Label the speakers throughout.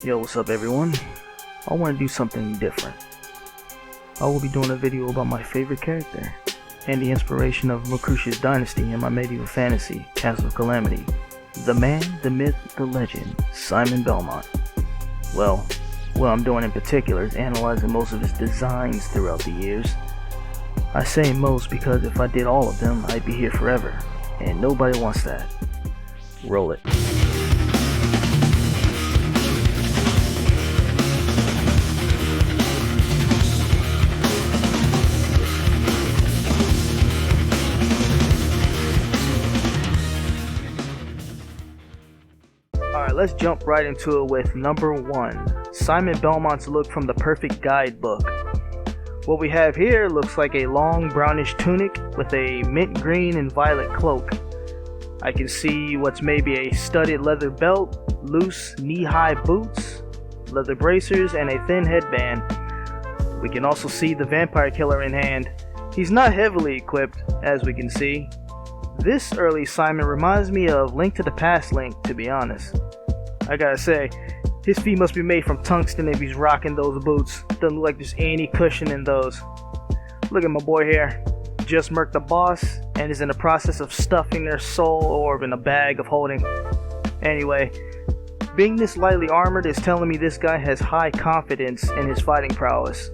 Speaker 1: Yo, what's up everyone? I want to do something different. I will be doing a video about my favorite character and the inspiration of Mercutius Dynasty in my medieval fantasy, Castle of Calamity. The man, the myth, the legend, Simon Belmont. Well, what I'm doing in particular is analyzing most of his designs throughout the years. I say most because if I did all of them, I'd be here forever, and nobody wants that. Roll it. Alright, let's jump right into it with number 1. Simon Belmont's look from the Perfect Guidebook. What we have here looks like a long brownish tunic with a mint green and violet cloak. I can see what's maybe a studded leather belt, loose knee-high boots, leather bracers, and a thin headband. We can also see the vampire killer in hand. He's not heavily equipped, as we can see. This early Simon reminds me of Link to the Past Link, to be honest. I gotta say, his feet must be made from tungsten if he's rocking those boots. Doesn't look like there's any cushion in those. Look at my boy here. Just murked the boss and is in the process of stuffing their soul orb in a bag of holding. Anyway, being this lightly armored is telling me this guy has high confidence in his fighting prowess.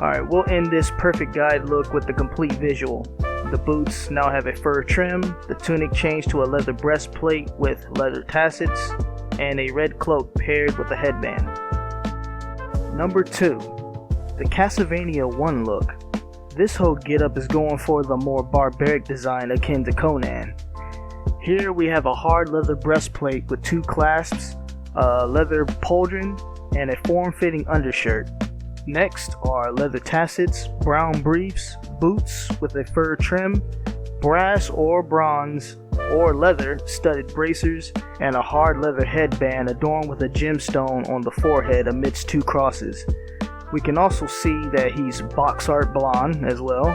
Speaker 1: Alright, we'll end this perfect guide look with the complete visual. The boots now have a fur trim, the tunic changed to a leather breastplate with leather tassets, and a red cloak paired with a headband. Number 2. The Castlevania 1 look. This whole getup is going for the more barbaric design akin to Conan. Here we have a hard leather breastplate with 2 clasps, a leather pauldron, and a form-fitting undershirt. Next are leather tassets, brown briefs, boots with a fur trim, brass or bronze or leather studded bracers, and a hard leather headband adorned with a gemstone on the forehead amidst 2 crosses. We can also see that he's box art blonde as well.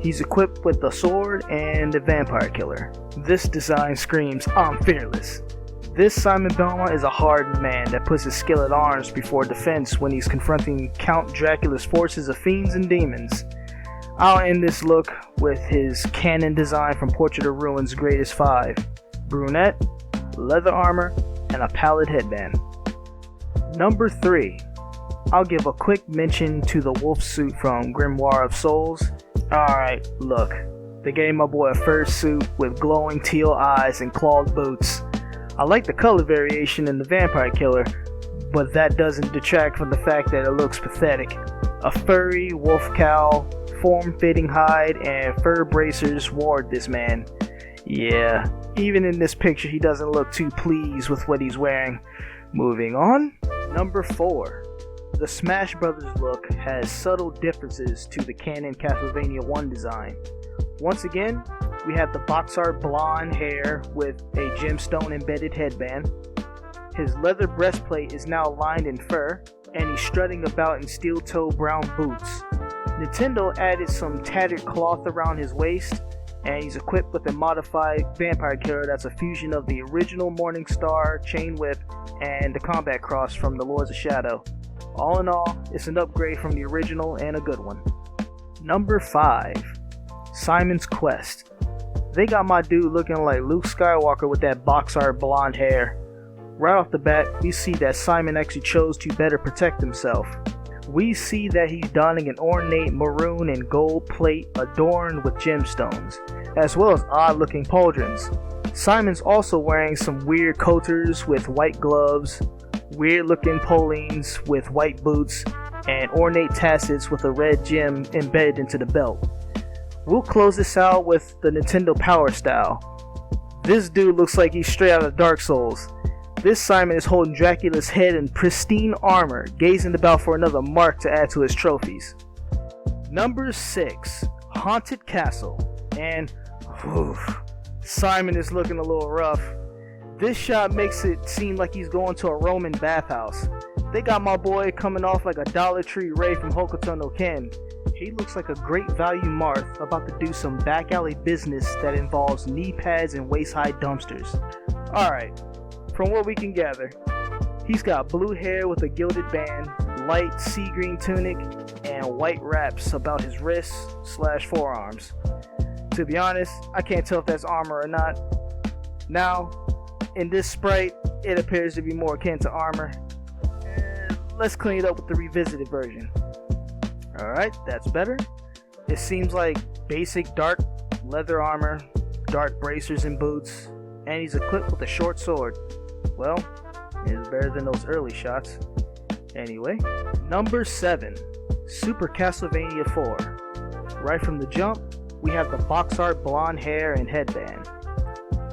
Speaker 1: He's equipped with a sword and a vampire killer. This design screams, "I'm fearless." This Simon Belmont is a hardened man that puts his skill at arms before defense when he's confronting Count Dracula's forces of fiends and demons. I'll end this look with his canon design from Portrait of Ruin's Greatest 5. Brunette, leather armor, and a pallid headband. Number 3. I'll give a quick mention to the wolf suit from Grimoire of Souls. Alright, look. They gave my boy a fur suit with glowing teal eyes and clawed boots. I like the color variation in the vampire killer, but that doesn't detract from the fact that it looks pathetic. A furry wolf cowl, form-fitting hide, and fur bracers ward this man. Yeah, even in this picture he doesn't look too pleased with what he's wearing. Moving on. Number 4. The Smash Brothers look has subtle differences to the canon Castlevania 1 design. Once again, we have the box art blonde hair with a gemstone embedded headband. His leather breastplate is now lined in fur, and he's strutting about in steel-toe brown boots. Nintendo added some tattered cloth around his waist, and he's equipped with a modified vampire killer that's a fusion of the original Morning Star, Chain Whip, and the Combat Cross from the Lords of Shadow. All in all, it's an upgrade from the original and a good one. Number 5. Simon's Quest. They got my dude looking like Luke Skywalker with that box art blonde hair. Right off the bat, we see that Simon actually chose to better protect himself. We see that he's donning an ornate maroon and gold plate adorned with gemstones, as well as odd looking pauldrons. Simon's also wearing some weird coaters with white gloves, weird looking polines with white boots, and ornate tassets with a red gem embedded into the belt. We'll close this out with the Nintendo Power style. This dude looks like he's straight out of Dark Souls. This Simon is holding Dracula's head in pristine armor, gazing about for another mark to add to his trophies. Number 6. Haunted Castle. And, Simon is looking a little rough. This shot makes it seem like he's going to a Roman bathhouse. They got my boy coming off like a Dollar Tree Ray from Hokuto no Ken. He looks like a great value Marth about to do some back alley business that involves knee pads and waist high dumpsters. Alright, from what we can gather, He's got blue hair with a gilded band, light sea green tunic, and white wraps about his wrists/forearms. To be honest, I can't tell if that's armor or not. Now, in this sprite, it appears to be more akin to armor. Let's clean it up with the revisited version. Alright, that's better. It seems like basic dark leather armor, dark bracers and boots, and he's equipped with a short sword. Well, it's better than those early shots. Anyway, number 7, Super Castlevania 4. Right from the jump, we have the box art blonde hair and headband.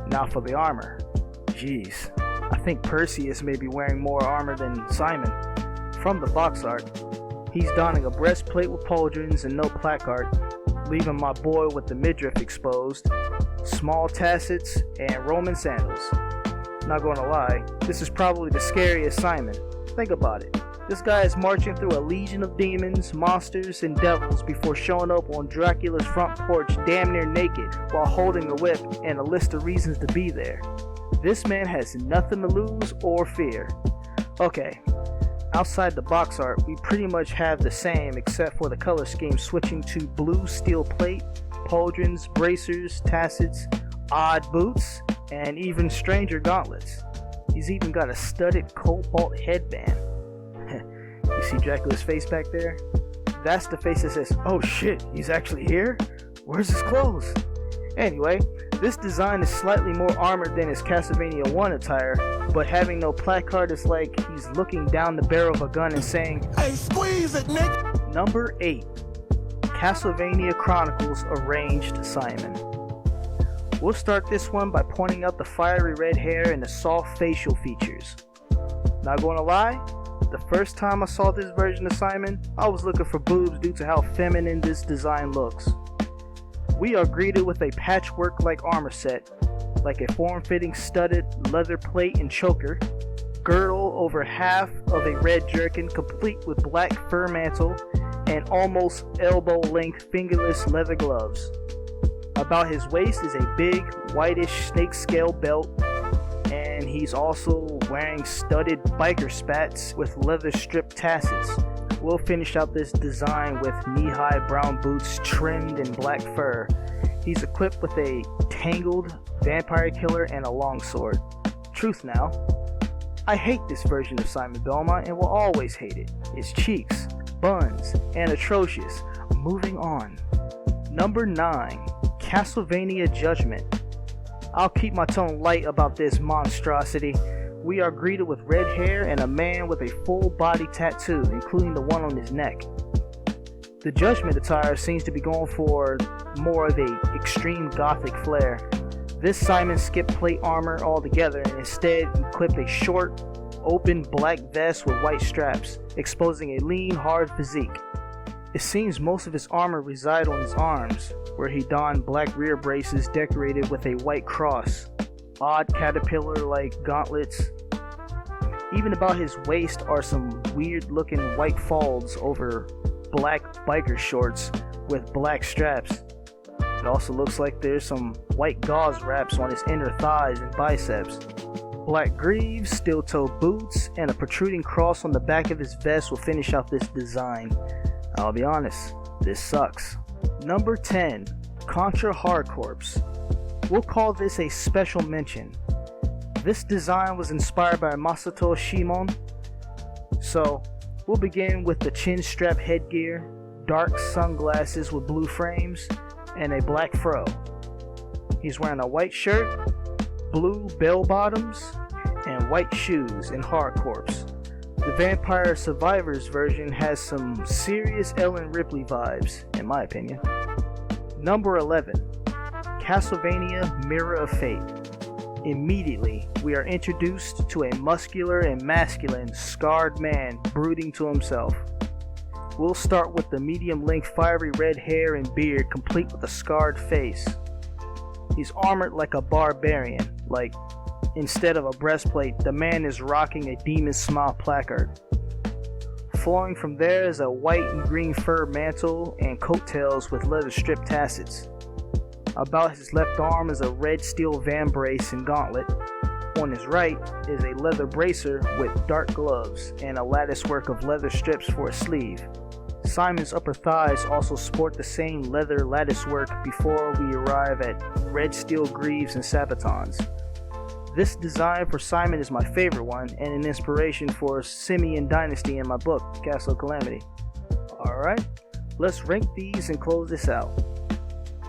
Speaker 1: Now for the armor. Jeez, I think Perseus may be wearing more armor than Simon. From the box art, he's donning a breastplate with pauldrons and no placard, leaving my boy with the midriff exposed, small tassets, and Roman sandals. Not gonna lie, this is probably the scariest Simon. Think about it. This guy is marching through a legion of demons, monsters, and devils before showing up on Dracula's front porch damn near naked while holding a whip and a list of reasons to be there. This man has nothing to lose or fear. Okay, outside the box art, we pretty much have the same except for the color scheme switching to blue steel plate, pauldrons, bracers, tassets, odd boots, and even stranger gauntlets. He's even got a studded cobalt headband. You see Dracula's face back there? That's the face that says, oh shit, he's actually here? Where's his clothes? Anyway, this design is slightly more armored than his Castlevania 1 attire, but having no placard is like he's looking down the barrel of a gun and saying, hey, squeeze it, nigga! Number 8, Castlevania Chronicles Arranged Simon. We'll start this one by pointing out the fiery red hair and the soft facial features. Not gonna lie, the first time I saw this version of Simon, I was looking for boobs due to how feminine this design looks. We are greeted with a patchwork-like armor set, like a form-fitting studded leather plate and choker, girdle over half of a red jerkin complete with black fur mantle, and almost elbow-length fingerless leather gloves. About his waist is a big, whitish snakescale belt, and he's also wearing studded biker spats with leather strip tassets. We'll finish out this design with knee-high brown boots trimmed in black fur. He's equipped with a tangled vampire killer and a longsword. Truth now, I hate this version of Simon Belmont and will always hate it. Its cheeks, buns, and atrocious. Moving on. Number 9, Castlevania Judgment. I'll keep my tone light about this monstrosity. We are greeted with red hair and a man with a full body tattoo, including the one on his neck. The Judgment attire seems to be going for more of a extreme gothic flair. This Simon skipped plate armor altogether and instead equipped a short, open black vest with white straps, exposing a lean, hard physique. It seems most of his armor reside on his arms, where he donned black rear braces decorated with a white cross, odd caterpillar-like gauntlets. Even about his waist are some weird-looking white folds over black biker shorts with black straps. It also looks like there's some white gauze wraps on his inner thighs and biceps. Black greaves, steel-toed boots, and a protruding cross on the back of his vest will finish out this design. I'll be honest, this sucks. Number 10, Contra Hardcorps. We'll call this a special mention. This design was inspired by Masato Shimon. So, we'll begin with the chin strap headgear, dark sunglasses with blue frames, and a black fro. He's wearing a white shirt, blue bell bottoms, and white shoes in Hardcorps. The Vampire Survivors version has some serious Ellen Ripley vibes, in my opinion. Number 11, Castlevania Mirror of Fate. Immediately, we are introduced to a muscular and masculine, scarred man brooding to himself. We'll start with the medium-length fiery red hair and beard complete with a scarred face. He's armored like a barbarian, like instead of a breastplate, the man is rocking a demon's smile placard. Flowing from there is a white and green fur mantle and coattails with leather strip tassets. About his left arm is a red steel vambrace and gauntlet. On his right is a leather bracer with dark gloves and a lattice work of leather strips for a sleeve. Simon's upper thighs also sport the same leather lattice work before we arrive at red steel greaves and sabatons. This design for Simon is my favorite one and an inspiration for Simeon Dynasty in my book, Castle of Calamity. Alright, let's rank these and close this out.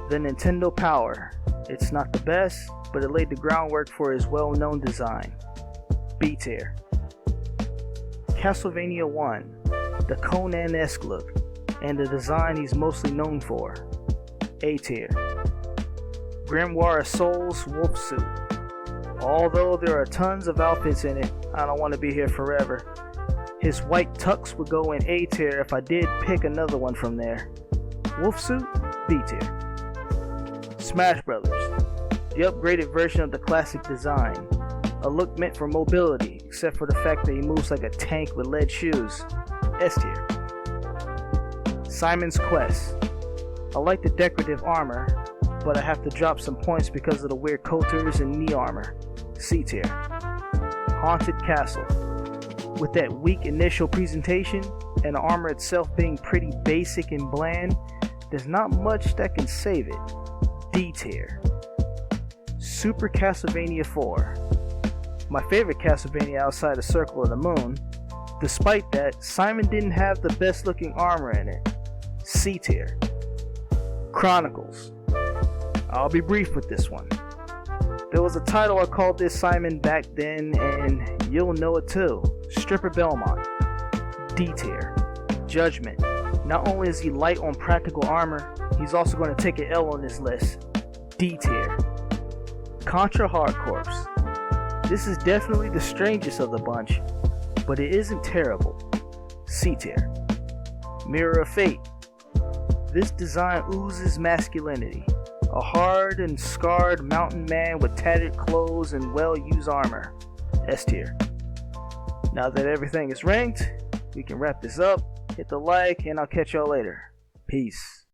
Speaker 1: The Nintendo Power. It's not the best, but it laid the groundwork for his well-known design. B tier. Castlevania 1. The Conan-esque look, and the design he's mostly known for. A tier. Grimoire of Souls Wolf Suit. Although there are tons of outfits in it, I don't want to be here forever. His white tux would go in A tier if I did pick another one from there. Wolf Suit, B tier. Smash Brothers. The upgraded version of the classic design. A look meant for mobility, except for the fact that he moves like a tank with lead shoes. S tier. Simon's Quest. I like the decorative armor, but I have to drop some points because of the weird coaters and knee armor. C tier. Haunted Castle. With that weak initial presentation and the armor itself being pretty basic and bland, there's not much that can save it. D tier. Super Castlevania 4. My favorite Castlevania outside of Circle of the Moon. Despite that, Simon didn't have the best looking armor in it. C tier. Chronicles. I'll be brief with this one. There was a title I called this Simon back then, and you'll know it too. Stripper Belmont. D tier. Judgment. Not only is he light on practical armor, he's also going to take an L on this list. D tier. Contra Hard Corps. This is definitely the strangest of the bunch, but it isn't terrible. C tier. Mirror of Fate. This design oozes masculinity. A hard and scarred mountain man with tattered clothes and well-used armor. S tier. Now that everything is ranked, we can wrap this up. Hit the like, and I'll catch y'all later. Peace.